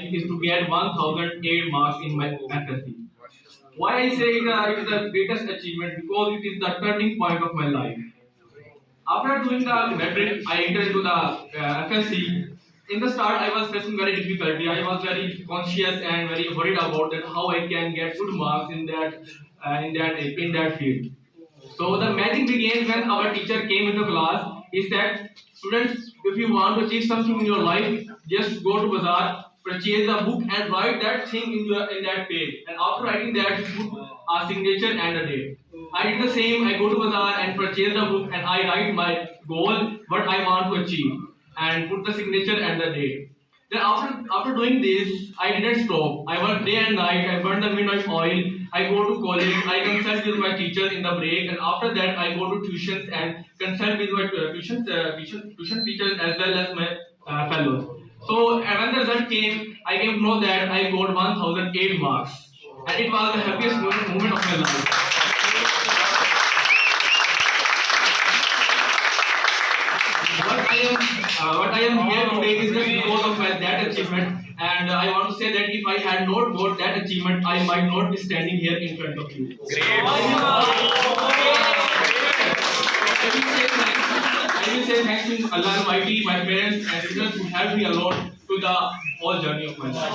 life is to get 1008 marks in my FSC. Why I say it is the greatest achievement? Because it is the turning point of my life. After doing the metric, I entered into the FSC. In the start, I was facing very difficulty. I was very conscious and very worried about that how I can get good marks in that field. So the magic began when our teacher came into class. He said, "Students, if you want to achieve something in your life, just go to bazaar, purchase a book, and write that thing in that page. And after writing that, put a signature and a date." I did the same. I go to bazaar and purchase the book, and I write my goal, what I want to achieve, and put the signature and the date. Then after doing this, I didn't stop. I worked day and night. I burned the midnight oil. I go to college. I consult with my teachers in the break, and after that, I go to tuitions and consult with my tuition teachers as well as my fellows. So when the result came, I came to know that I got 1008 marks, and it was the happiest moment of my life. What I am here today is just because of that achievement, and I want to say that if I had not got that achievement, I might not be standing here in front of you. I will say thanks to Allah Almighty, my parents, and teachers who helped me a lot to the whole journey of my life.